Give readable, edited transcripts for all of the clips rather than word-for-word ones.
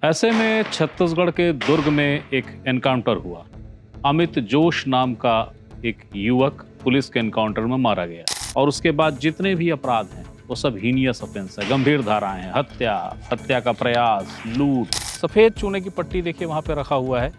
ऐसे में छत्तीसगढ़ के दुर्ग में एक एनकाउंटर हुआ। अमित जोश नाम का एक युवक पुलिस के एनकाउंटर में मारा गया और उसके बाद जितने भी अपराध हैं वो सब हीनियस ऑफेंस है, गंभीर धाराएं हैं। हत्या, हत्या का प्रयास, लूट। सफेद चूने की पट्टी देखिए वहां पे रखा हुआ है।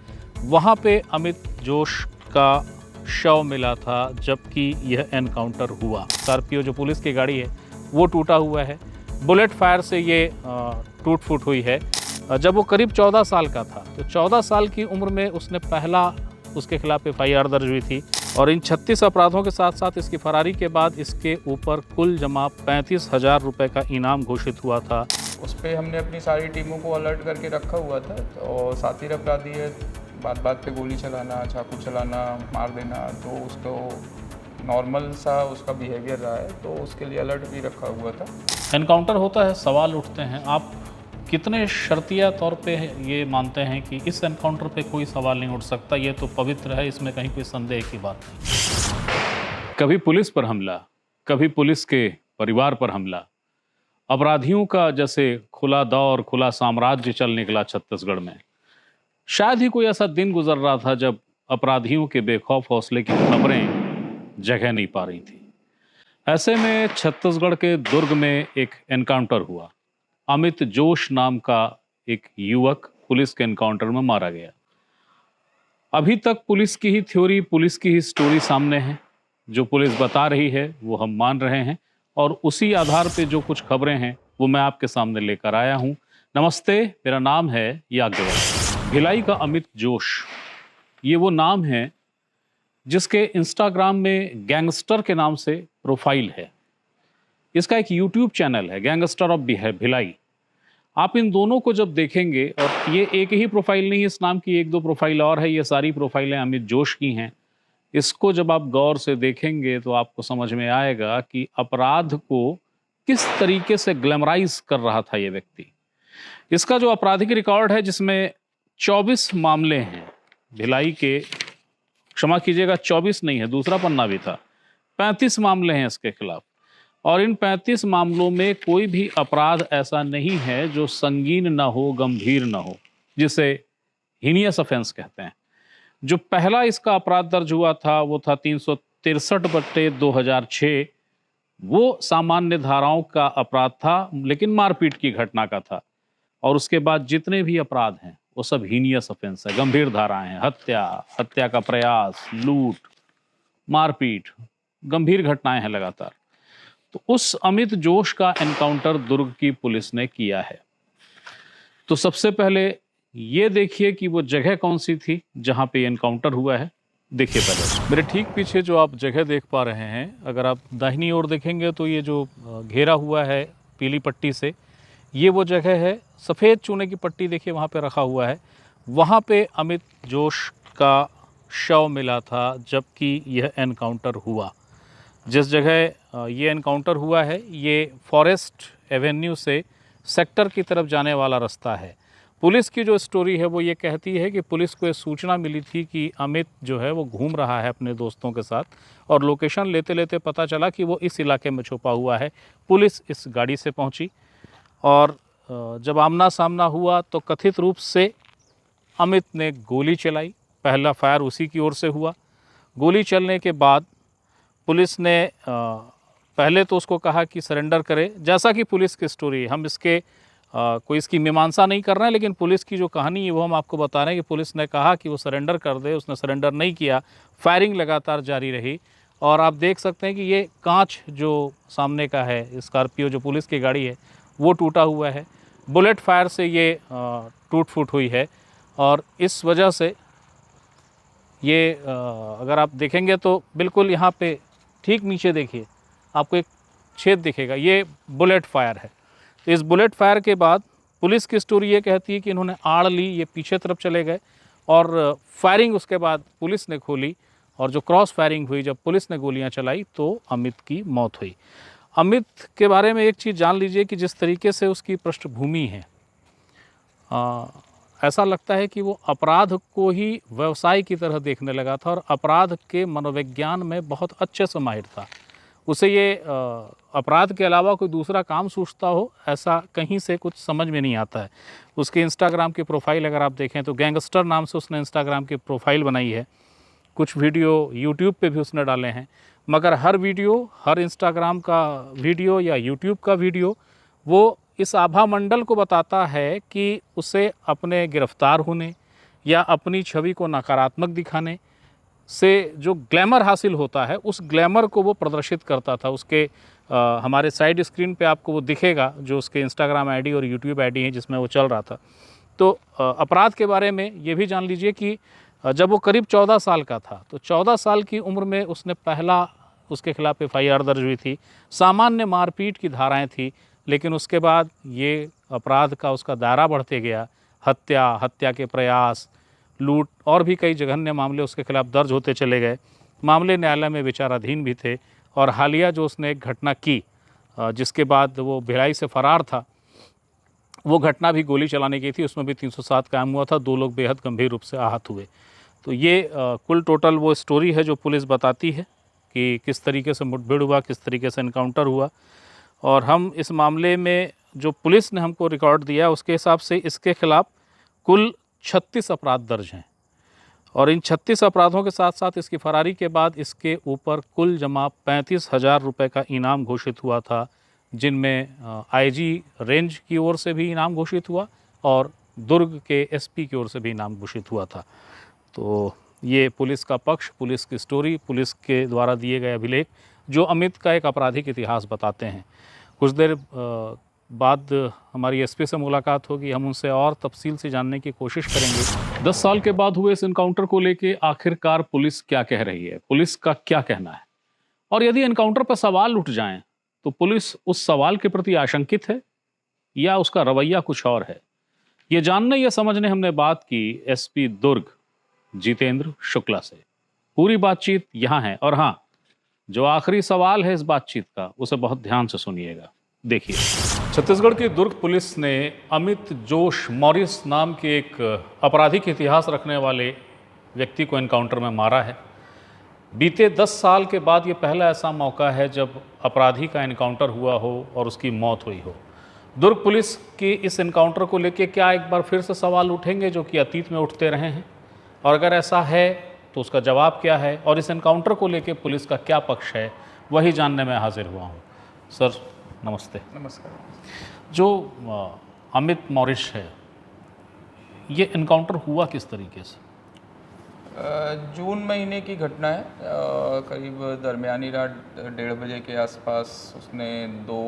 वहां पे अमित जोश का शव मिला था जबकि यह एनकाउंटर हुआ। स्कॉर्पियो जो पुलिस की गाड़ी है वो टूटा हुआ है। बुलेट फायर से ये टूट फूट हुई है। जब वो करीब 14 साल का था तो 14 साल की उम्र में उसने पहला उसके खिलाफ एफआईआर दर्ज हुई थी और इन 36 अपराधों के साथ साथ इसकी फरारी के बाद इसके ऊपर कुल जमा 35,000 रुपये का इनाम घोषित हुआ था। उस पर हमने अपनी सारी टीमों को अलर्ट करके रखा हुआ था और साथी अपराधी है, बात बात पे गोली चलाना, चाकू चलाना, मार देना, तो उसको नॉर्मल सा उसका बिहेवियर रहा है, तो उसके लिए अलर्ट भी रखा हुआ था। एनकाउंटर होता है, सवाल उठते हैं, आप कितने शर्तिया तौर पे ये मानते हैं कि इस एनकाउंटर पे कोई सवाल नहीं उठ सकता, ये तो पवित्र है, इसमें कहीं कोई संदेह की बात नहीं। कभी पुलिस पर हमला, कभी पुलिस के परिवार पर हमला। अपराधियों का जैसे खुला दौर, खुला साम्राज्य चल निकला छत्तीसगढ़ में। शायद ही कोई ऐसा दिन गुजर रहा था जब अपराधियों के बेखौफ हौसले की खबरें जगह नहीं पा रही थी। ऐसे में छत्तीसगढ़ के दुर्ग में एक एनकाउंटर हुआ। अमित जोश नाम का एक युवक पुलिस के एनकाउंटर में मारा गया। अभी तक पुलिस की ही थ्योरी, पुलिस की ही स्टोरी सामने है। जो पुलिस बता रही है वो हम मान रहे हैं और उसी आधार पे जो कुछ खबरें हैं वो मैं आपके सामने लेकर आया हूं। नमस्ते, मेरा नाम है याज्ञवल्क्य। भिलाई का अमित जोश, ये वो नाम है जिसके इंस्टाग्राम में गैंगस्टर के नाम से प्रोफाइल है। इसका एक यूट्यूब चैनल है, गैंगस्टर ऑफ भिलाई। आप इन दोनों को जब देखेंगे, और ये एक ही प्रोफाइल नहीं, इस नाम की एक दो प्रोफाइल और है, ये सारी प्रोफाइलें अमित जोश की हैं। इसको जब आप गौर से देखेंगे तो आपको समझ में आएगा कि अपराध को किस तरीके से ग्लैमराइज कर रहा था ये व्यक्ति। इसका जो आपराधिक रिकॉर्ड है जिसमें 24 मामले हैं भिलाई के, क्षमा कीजिएगा 24 नहीं है, दूसरा पन्ना भी था, 35 मामले हैं इसके खिलाफ। और इन 35 मामलों में कोई भी अपराध ऐसा नहीं है जो संगीन ना हो, गंभीर ना हो, जिसे हीनियस ऑफेंस कहते हैं। जो पहला इसका अपराध दर्ज हुआ था वो था 363/2006। वो सामान्य धाराओं का अपराध था, लेकिन मारपीट की घटना का था। और उसके बाद जितने भी अपराध हैं वो सब हीनियस ऑफेंस है, गंभीर धाराएं हैं। हत्या, हत्या का प्रयास, लूट, मारपीट, गंभीर घटनाएं हैं लगातार। तो उस अमित जोश का एनकाउंटर दुर्ग की पुलिस ने किया है। तो सबसे पहले ये देखिए कि वो जगह कौन सी थी जहां पे एनकाउंटर हुआ है। देखिए पहले मेरे ठीक पीछे जो आप जगह देख पा रहे हैं, अगर आप दाहिनी ओर देखेंगे तो ये जो घेरा हुआ है पीली पट्टी से, ये वो जगह है। सफ़ेद चूने की पट्टी देखिए वहाँ पे रखा हुआ है। वहाँ पे अमित जोश का शव मिला था जबकि यह एनकाउंटर हुआ। जिस जगह ये एनकाउंटर हुआ है ये फॉरेस्ट एवेन्यू से सेक्टर की तरफ जाने वाला रास्ता है। पुलिस की जो स्टोरी है वो ये कहती है कि पुलिस को ये सूचना मिली थी कि अमित जो है वो घूम रहा है अपने दोस्तों के साथ, और लोकेशन लेते लेते पता चला कि वो इस इलाके में छुपा हुआ है। पुलिस इस गाड़ी से पहुंची और जब आमना सामना हुआ तो कथित रूप से अमित ने गोली चलाई। पहला फायर उसी की ओर से हुआ। गोली चलने के बाद पुलिस ने पहले तो उसको कहा कि सरेंडर करे, जैसा कि पुलिस की स्टोरी है। हम इसके कोई इसकी मीमांसा नहीं कर रहे हैं, लेकिन पुलिस की जो कहानी है वो हम आपको बता रहे हैं कि पुलिस ने कहा कि वो सरेंडर कर दे। उसने सरेंडर नहीं किया, फायरिंग लगातार जारी रही। और आप देख सकते हैं कि ये कांच जो सामने का है, स्कॉर्पियो जो पुलिस की गाड़ी है, वो टूटा हुआ है। बुलेट फायर से ये टूट फूट हुई है और इस वजह से ये अगर आप देखेंगे तो बिल्कुल यहाँ पे ठीक नीचे देखिए आपको एक छेद दिखेगा, ये बुलेट फायर है। तो इस बुलेट फायर के बाद पुलिस की स्टोरी ये कहती है कि इन्होंने आड़ ली, ये पीछे तरफ चले गए और फायरिंग उसके बाद पुलिस ने खोली। और जो क्रॉस फायरिंग हुई, जब पुलिस ने गोलियां चलाई तो अमित की मौत हुई। अमित के बारे में एक चीज़ जान लीजिए कि जिस तरीके से उसकी पृष्ठभूमि है, ऐसा लगता है कि वो अपराध को ही व्यवसाय की तरह देखने लगा था और अपराध के मनोविज्ञान में बहुत अच्छे से माहिर था। उसे ये अपराध के अलावा कोई दूसरा काम सूझता हो, ऐसा कहीं से कुछ समझ में नहीं आता है। उसके इंस्टाग्राम की प्रोफाइल अगर आप देखें तो गैंगस्टर नाम से उसने इंस्टाग्राम की प्रोफाइल बनाई है। कुछ वीडियो यूट्यूब पे भी उसने डाले हैं, मगर हर वीडियो, हर इंस्टाग्राम का वीडियो या यूट्यूब का वीडियो वो इस आभा मंडल को बताता है कि उसे अपने गिरफ्तार होने या अपनी छवि को नकारात्मक दिखाने से जो ग्लैमर हासिल होता है, उस ग्लैमर को वो प्रदर्शित करता था। उसके हमारे साइड स्क्रीन पे आपको वो दिखेगा, जो उसके इंस्टाग्राम आईडी और यूट्यूब आईडी है जिसमें वो चल रहा था। तो अपराध के बारे में ये भी जान लीजिए कि जब वो करीब 14 साल का था, तो 14 साल की उम्र में उसने पहला उसके खिलाफ एफआईआर दर्ज हुई थी। सामान्य मारपीट की धाराएं थी, लेकिन उसके बाद ये अपराध का उसका दायरा बढ़ते गया। हत्या, हत्या के प्रयास, लूट और भी कई जघन्य मामले उसके खिलाफ दर्ज होते चले गए। मामले न्यायालय में विचाराधीन भी थे और हालिया जो उसने एक घटना की, जिसके बाद वो भिलाई से फरार था, वो घटना भी गोली चलाने की थी। उसमें भी 307 कायम हुआ था। 2 लोग बेहद गंभीर रूप से आहत हुए। तो ये कुल टोटल वो स्टोरी है जो पुलिस बताती है कि किस तरीके से मुठभेड़ हुआ, किस तरीके से इनकाउंटर हुआ। और हम इस मामले में जो पुलिस ने हमको रिकॉर्ड दिया, उसके हिसाब से इसके खिलाफ कुल 36 अपराध दर्ज हैं। और इन 36 अपराधों के साथ साथ इसकी फरारी के बाद इसके ऊपर कुल जमा 35,000 रुपये का इनाम घोषित हुआ था, जिनमें आईजी रेंज की ओर से भी इनाम घोषित हुआ और दुर्ग के एसपी की ओर से भी इनाम घोषित हुआ था। तो ये पुलिस का पक्ष, पुलिस की स्टोरी, पुलिस के द्वारा दिए गए अभिलेख जो अमित का एक आपराधिक इतिहास बताते हैं। कुछ देर बाद हमारी एसपी से मुलाकात होगी, हम उनसे और तफसील से जानने की कोशिश करेंगे। 10 साल के बाद हुए इस इनकाउंटर को लेके आखिरकार पुलिस क्या कह रही है, पुलिस का क्या कहना है, और यदि इनकाउंटर पर सवाल उठ जाएं तो पुलिस उस सवाल के प्रति आशंकित है या उसका रवैया कुछ और है। ये जानने या समझने हमने बात की एसपी दुर्ग जितेंद्र शुक्ला से। पूरी बातचीत यहाँ है, और हाँ, जो आखिरी सवाल है इस बातचीत का, उसे बहुत ध्यान से सुनिएगा। देखिए, छत्तीसगढ़ की दुर्ग पुलिस ने अमित जोश मॉरिस नाम के एक आपराधिक इतिहास रखने वाले व्यक्ति को एनकाउंटर में मारा है। बीते 10 साल के बाद ये पहला ऐसा मौका है जब अपराधी का एनकाउंटर हुआ हो और उसकी मौत हुई हो। दुर्ग पुलिस की इस एनकाउंटर को लेकर क्या एक बार फिर से सवाल उठेंगे जो कि अतीत में उठते रहे हैं, और अगर ऐसा है तो उसका जवाब क्या है, और इस एनकाउंटर को लेकर पुलिस का क्या पक्ष है, वही जानने में हाजिर हुआ हूँ। सर नमस्ते। नमस्कार। जो अमित मॉरिस है, ये एनकाउंटर हुआ किस तरीके से? जून महीने की घटना है। करीब दरमियानी रात 1:30 बजे के आसपास उसने 2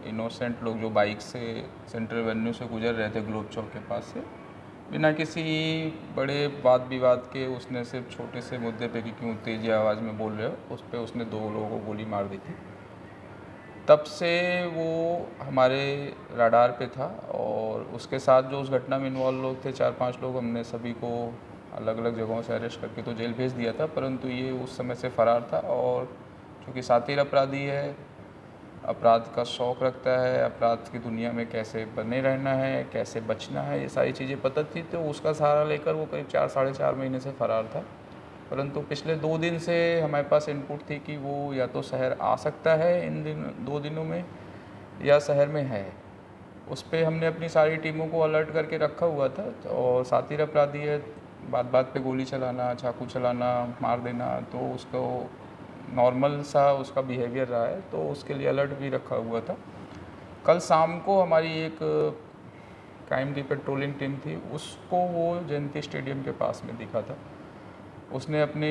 इनोसेंट लोग जो बाइक से सेंट्रल एवेन्यू से गुजर रहे थे ग्लोब चौक के पास से, बिना किसी बड़े वाद विवाद के उसने सिर्फ छोटे से मुद्दे पे कि क्यों तेज़ी आवाज़ में बोल रहे हो, उस पर उसने 2 लोगों को गोली मार दी थी। तब से वो हमारे राडार पे था, और उसके साथ जो उस घटना में इन्वॉल्व लोग थे 4-5 लोग, हमने सभी को अलग अलग जगहों से अरेस्ट करके तो जेल भेज दिया था, परंतु ये उस समय से फ़रार था। और चूँकि शातिर अपराधी है, अपराध का शौक़ रखता है, अपराध की दुनिया में कैसे बने रहना है, कैसे बचना है, ये सारी चीज़ें पता थी, तो उसका सहारा लेकर वो करीब 4 साढ़े 4 महीने से फ़रार था। परंतु पिछले 2 दिन से हमारे पास इनपुट थी कि वो या तो शहर आ सकता है इन 2 दिनों में, या शहर में है। उस पर हमने अपनी सारी टीमों को अलर्ट करके रखा हुआ था। और शातिर अपराधी है, बात बात पे गोली चलाना, चाकू चलाना, मार देना, तो उसको नॉर्मल सा उसका बिहेवियर रहा है, तो उसके लिए अलर्ट भी रखा हुआ था। कल शाम को हमारी एक क्राइम डी पेट्रोलिंग टीम थी, उसको वो जयंती स्टेडियम के पास में दिखा था। उसने अपने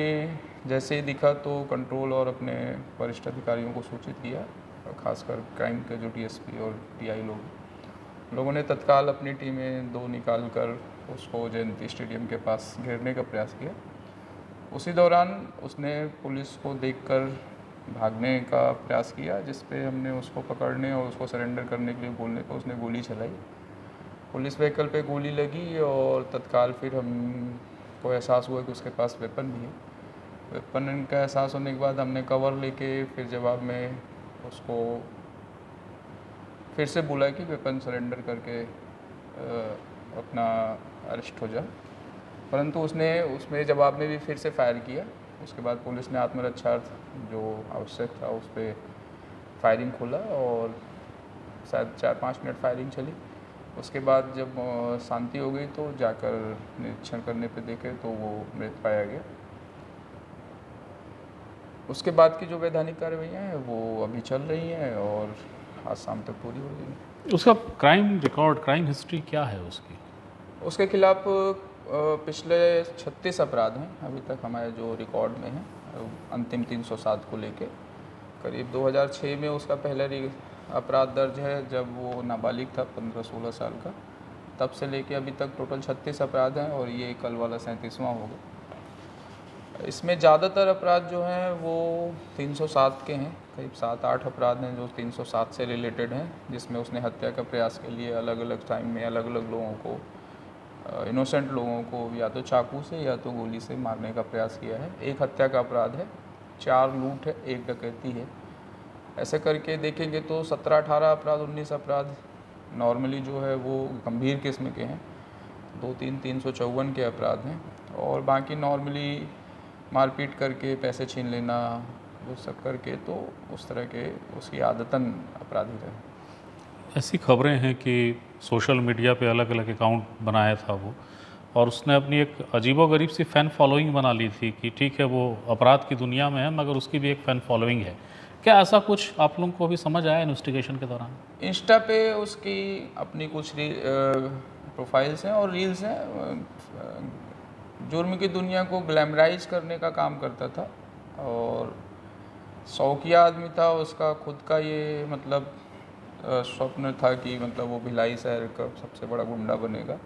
जैसे ही दिखा तो कंट्रोल और अपने वरिष्ठ अधिकारियों को सूचित किया, और ख़ासकर क्राइम के जो टीएसपी और टीआई लोगों ने तत्काल अपनी टीमें 2 निकाल कर उसको जयंती स्टेडियम के पास घेरने का प्रयास किया। उसी दौरान उसने पुलिस को देखकर भागने का प्रयास किया, जिस पे हमने उसको पकड़ने और उसको सरेंडर करने के लिए बोलने पर उसने गोली चलाई। पुलिस व्हीकल पे गोली लगी, और तत्काल फिर हमको एहसास हुआ कि उसके पास वेपन भी है। वेपन का एहसास होने के बाद हमने कवर लेके फिर जवाब में उसको फिर से बोला कि वेपन सरेंडर करके अपना अरेस्ट हो जा, परंतु उसने उसमें जवाब में भी फिर से फायर किया। उसके बाद पुलिस ने आत्मरक्षार्थ जो आवश्यक था उस पर फायरिंग खोला और शायद 4-5 मिनट फायरिंग चली। उसके बाद जब शांति हो गई तो जाकर निरीक्षण करने पे देखे तो वो मृत पाया गया। उसके बाद की जो वैधानिक कार्रवाइयाँ हैं वो अभी चल रही हैं और आज शाम तक पूरी हो गई। उसका क्राइम रिकॉर्ड, क्राइम हिस्ट्री क्या है उसकी? उसके खिलाफ पिछले 36 अपराध हैं अभी तक हमारे जो रिकॉर्ड में हैं, अंतिम 307 को लेके। करीब 2006 में उसका पहला अपराध दर्ज है जब वो नाबालिग था, 15-16 साल का। तब से लेके अभी तक टोटल 36 अपराध हैं और ये कल वाला 37वां होगा। इसमें ज़्यादातर अपराध जो हैं वो 307 के हैं। करीब 7-8 अपराध हैं जो 307 से रिलेटेड हैं, जिसमें उसने हत्या का प्रयास के लिए अलग अलग टाइम में अलग अलग लोगों को, इनोसेंट लोगों को या तो चाकू से या तो गोली से मारने का प्रयास किया है। एक हत्या का अपराध है, 4 लूट है, 1 डकैती है। ऐसे करके देखेंगे तो 17-18 अपराध, 19 अपराध नॉर्मली जो है वो गंभीर किस्म के हैं। 2-3 354 के अपराध हैं और बाकी नॉर्मली मारपीट करके पैसे छीन लेना, वो सब करके तो उस तरह के उसकी आदतन अपराधी रहे। ऐसी खबरें हैं कि सोशल मीडिया पे अलग अलग अकाउंट बनाया था वो, और उसने अपनी एक अजीबोगरीब सी फ़ैन फॉलोइंग बना ली थी कि ठीक है वो अपराध की दुनिया में है मगर उसकी भी एक फ़ैन फॉलोइंग है। क्या ऐसा कुछ आप लोगों को भी समझ आया इन्वेस्टिगेशन के दौरान? इंस्टा पे उसकी अपनी कुछ प्रोफाइल्स हैं और रील्स हैं। जुर्म की दुनिया को ग्लैमराइज करने का काम करता था और शौकिया आदमी था। उसका खुद का ये मतलब स्वप्न था कि मतलब वो भिलाई शहर का सबसे बड़ा गुंडा बनेगा,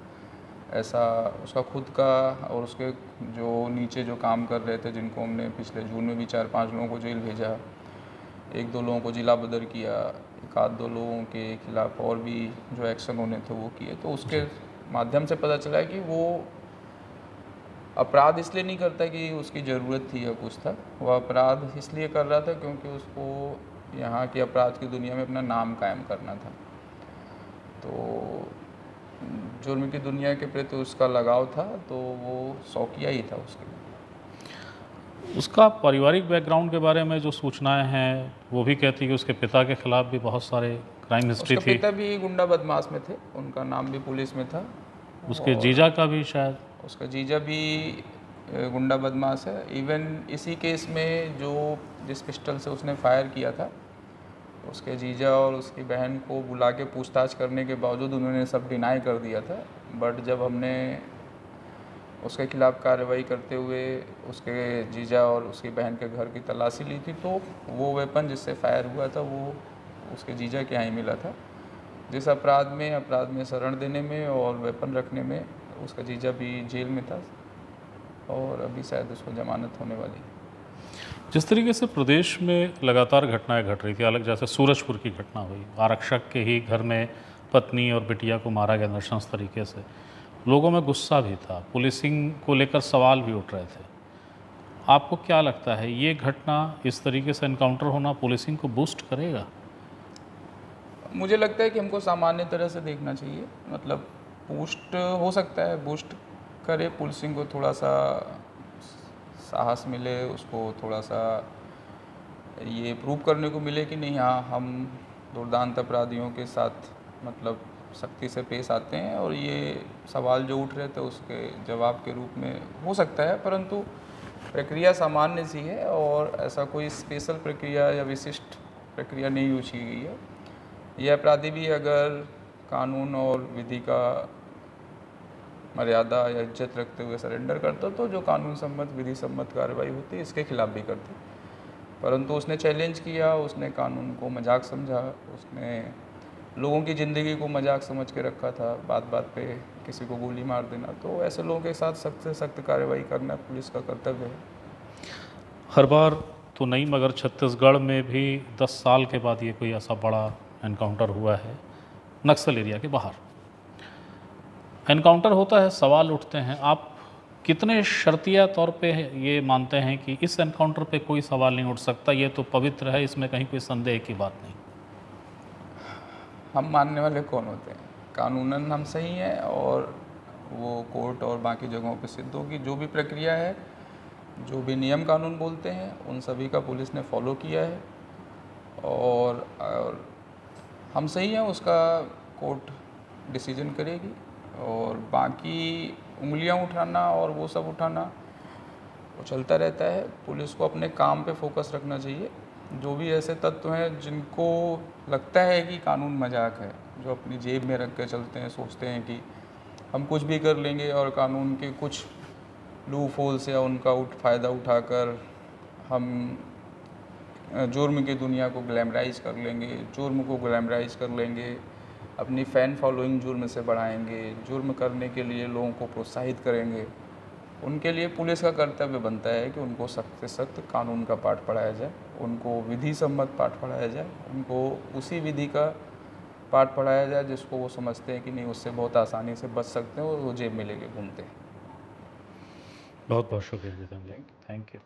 ऐसा उसका खुद का। और उसके जो नीचे जो काम कर रहे थे, जिनको हमने पिछले जून में भी 4-5 लोगों को जेल भेजा, 1-2 लोगों को जिला बदर किया, 1-2 लोगों के खिलाफ और भी जो एक्शन होने थे वो किए। तो उसके माध्यम से पता चला कि वो अपराध इसलिए नहीं करता कि उसकी ज़रूरत थी या कुछ था, वह अपराध इसलिए कर रहा था क्योंकि उसको यहाँ की अपराध की दुनिया में अपना नाम कायम करना था। तो जुर्म की दुनिया के प्रति उसका लगाव था, तो वो शौकिया ही था उसके लिए। उसका पारिवारिक बैकग्राउंड के बारे में जो सूचनाएं हैं वो भी कहती है कि उसके पिता के खिलाफ भी बहुत सारे क्राइम हिस्ट्री उसका थी। पिता भी गुंडा बदमाश में थे, उनका नाम भी पुलिस में था। उसके और जीजा का भी शायद। उसका जीजा भी गुंडा बदमाश है। इवन इसी केस में जो जिस पिस्टल से उसने फायर किया था, उसके जीजा और उसकी बहन को बुला के पूछताछ करने के बावजूद उन्होंने सब डिनाई कर दिया था। बट जब हमने उसके खिलाफ कार्रवाई करते हुए उसके जीजा और उसकी बहन के घर की तलाशी ली थी, तो वो वेपन जिससे फायर हुआ था वो उसके जीजा के यहाँ ही मिला था। जिस अपराध में शरण देने में और वेपन रखने में उसका जीजा भी जेल में था और अभी शायद उसको जमानत होने वाली। जिस तरीके से प्रदेश में लगातार घटनाएं घट रही थी, अलग जैसे सूरजपुर की घटना हुई, आरक्षक के ही घर में पत्नी और बिटिया को मारा गया नृशंस तरीके से, लोगों में गुस्सा भी था, पुलिसिंग को लेकर सवाल भी उठ रहे थे। आपको क्या लगता है ये घटना, इस तरीके से एनकाउंटर होना पुलिसिंग को बूस्ट करेगा? मुझे लगता है कि हमको सामान्य तरह से देखना चाहिए। मतलब बूस्ट हो सकता है, बूस्ट करे, पुलिसिंग को थोड़ा सा साहस मिले, उसको थोड़ा सा ये प्रूव करने को मिले कि नहीं, हाँ हम दुर्दांत अपराधियों के साथ मतलब सख्ती से पेश आते हैं। और ये सवाल जो उठ रहे थे उसके जवाब के रूप में हो सकता है, परंतु प्रक्रिया सामान्य सी है और ऐसा कोई स्पेशल प्रक्रिया या विशिष्ट प्रक्रिया नहीं यूज की गई है। यह अपराधी भी अगर कानून और विधि का मर्यादा या इज्जत रखते हुए सरेंडर करता तो जो कानून सम्मत विधि सम्मत कार्रवाई होती इसके खिलाफ भी करते, परंतु उसने चैलेंज किया, उसने कानून को मजाक समझा, उसने लोगों की ज़िंदगी को मजाक समझ के रखा था, बात बात पे किसी को गोली मार देना। तो ऐसे लोगों के साथ सख्त से सख्त कार्रवाई करना पुलिस का कर्तव्य है। हर बार तो नहीं, मगर छत्तीसगढ़ में भी 10 साल के बाद ये कोई ऐसा बड़ा एनकाउंटर हुआ है नक्सल एरिया के बाहर। एनकाउंटर होता है, सवाल उठते हैं, आप कितने शर्तिया तौर पे ये मानते हैं कि इस एनकाउंटर पे कोई सवाल नहीं उठ सकता, ये तो पवित्र है, इसमें कहीं कोई संदेह की बात नहीं? हम मानने वाले कौन होते हैं? कानूनन हम सही हैं और वो कोर्ट और बाकी जगहों पे सिद्ध होगी। जो भी प्रक्रिया है, जो भी नियम कानून बोलते हैं, उन सभी का पुलिस ने फॉलो किया है और हम सही हैं, उसका कोर्ट डिसीजन करेगी। और बाकी उंगलियां उठाना और वो सब उठाना वो चलता रहता है। पुलिस को अपने काम पे फोकस रखना चाहिए। जो भी ऐसे तत्व हैं जिनको लगता है कि कानून मजाक है, जो अपनी जेब में रख के चलते हैं, सोचते हैं कि हम कुछ भी कर लेंगे और कानून के कुछ लूप होल्स या उनका फ़ायदा उठाकर हम जुर्म की दुनिया को ग्लैमराइज कर लेंगे, जुर्म को ग्लैमराइज कर लेंगे, अपनी फ़ैन फॉलोइंग जुर्म से बढ़ाएंगे, जुर्म करने के लिए लोगों को प्रोत्साहित करेंगे। उनके लिए पुलिस का कर्तव्य बनता है कि उनको सख्त से सख्त कानून का पाठ पढ़ाया जाए, उनको विधि सम्मत पाठ पढ़ाया जाए, उनको उसी विधि का पाठ पढ़ाया जाए जिसको वो समझते हैं कि नहीं, उससे बहुत आसानी से बच सकते हैं और वो जेब में लेके घूमते हैं। बहुत बहुत शुक्रिया जितेंद्र जी, थैंक यू।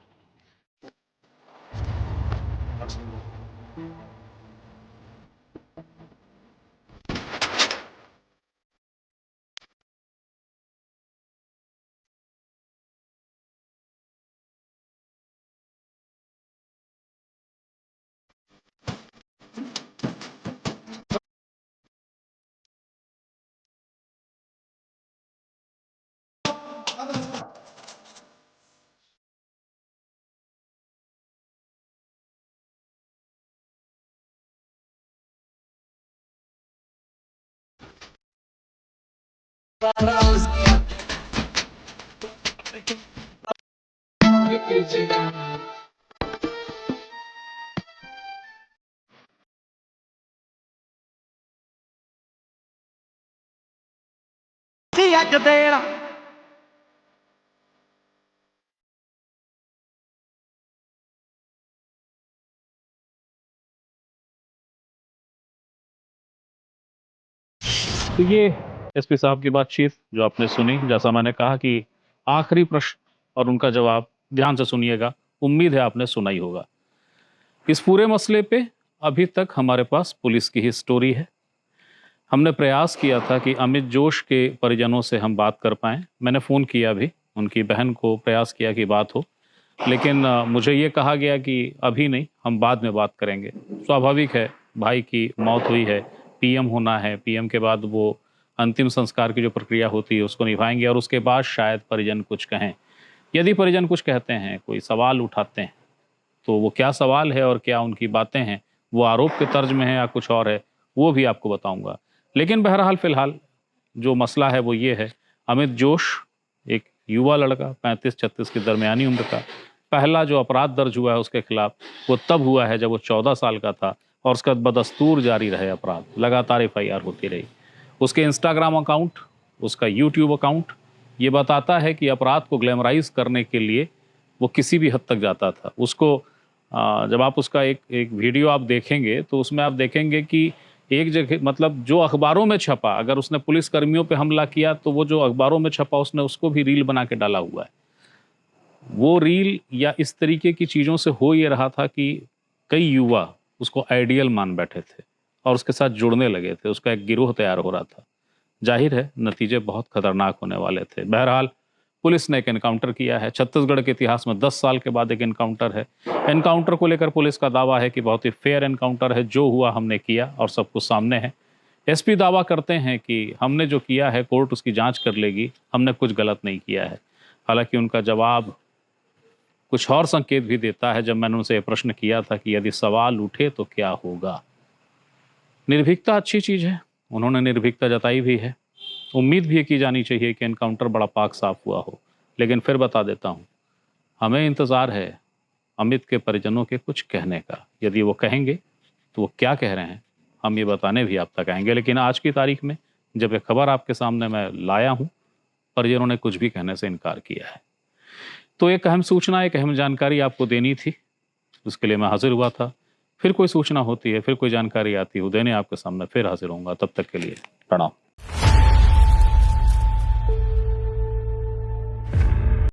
ਅੱਜ ਦੇਣਾ तो ये एसपी साहब की बातचीत जो आपने सुनी, जैसा मैंने कहा कि आखिरी प्रश्न और उनका जवाब ध्यान से सुनिएगा, उम्मीद है आपने सुना ही होगा। इस पूरे मसले पे अभी तक हमारे पास पुलिस की ही स्टोरी है। हमने प्रयास किया था कि अमित जोश के परिजनों से हम बात कर पाएं। मैंने फ़ोन किया भी, उनकी बहन को प्रयास किया कि बात हो, लेकिन मुझे ये कहा गया कि अभी नहीं, हम बाद में बात करेंगे। स्वाभाविक है, भाई की मौत हुई है, पीएम होना है, पीएम के बाद वो अंतिम संस्कार की जो प्रक्रिया होती है उसको निभाएंगे और उसके बाद शायद परिजन कुछ कहें। यदि परिजन कुछ कहते हैं, कोई सवाल उठाते हैं, तो वो क्या सवाल है और क्या उनकी बातें हैं, वो आरोप के तर्ज में है या कुछ और है, वो भी आपको बताऊंगा। लेकिन बहरहाल फ़िलहाल जो मसला है वो ये है, अमित जोश एक युवा लड़का 35-36 की दरमियानी उम्र का, पहला जो अपराध दर्ज हुआ है उसके खिलाफ वो तब हुआ है जब वो 14 साल का था और उसका बदस्तूर जारी रहे अपराध, लगातार एफआईआर होती रही। उसके इंस्टाग्राम अकाउंट, उसका यूट्यूब अकाउंट ये बताता है कि अपराध को ग्लैमराइज करने के लिए वो किसी भी हद तक जाता था। उसको जब आप उसका एक वीडियो आप देखेंगे तो उसमें आप देखेंगे कि एक जगह मतलब जो अखबारों में छपा, अगर उसने पुलिस कर्मियों पे हमला किया तो वो जो अखबारों में छपा उसने उसको भी रील बना के डाला हुआ है। वो रील या इस तरीके की चीज़ों से हो ये रहा था कि कई युवा उसको आइडियल मान बैठे थे और उसके साथ जुड़ने लगे थे, उसका एक गिरोह तैयार हो रहा था। जाहिर है नतीजे बहुत खतरनाक होने वाले थे। बहरहाल पुलिस ने एक एनकाउंटर किया है, छत्तीसगढ़ के इतिहास में 10 साल के बाद एक एनकाउंटर है। एनकाउंटर को लेकर पुलिस का दावा है कि बहुत ही फेयर एनकाउंटर है, जो हुआ हमने किया और सब कुछ सामने है। एसपी दावा करते हैं कि हमने जो किया है कोर्ट उसकी जांच कर लेगी, हमने कुछ गलत नहीं किया है। हालांकि उनका जवाब कुछ और संकेत भी देता है। जब मैंने उनसे ये प्रश्न किया था कि यदि सवाल उठे तो क्या होगा। निर्भीकता अच्छी चीज़ है, उन्होंने निर्भीकता जताई भी है। उम्मीद भी की जानी चाहिए कि एनकाउंटर बड़ा पाक साफ हुआ हो। लेकिन फिर बता देता हूँ, हमें इंतज़ार है अमित के परिजनों के कुछ कहने का। यदि वो कहेंगे तो वो क्या कह रहे हैं हम ये बताने भी आप तक आएंगे। लेकिन आज की तारीख में जब ये खबर आपके सामने मैं लाया हूँ, परिजनों ने कुछ भी कहने से इनकार किया है। तो एक अहम सूचना, एक अहम जानकारी आपको देनी थी, उसके लिए मैं हाजिर हुआ था। फिर कोई सूचना होती है, फिर कोई जानकारी आती है, देने आपके सामने फिर हाजिर होऊंगा। तब तक के लिए प्रणाम।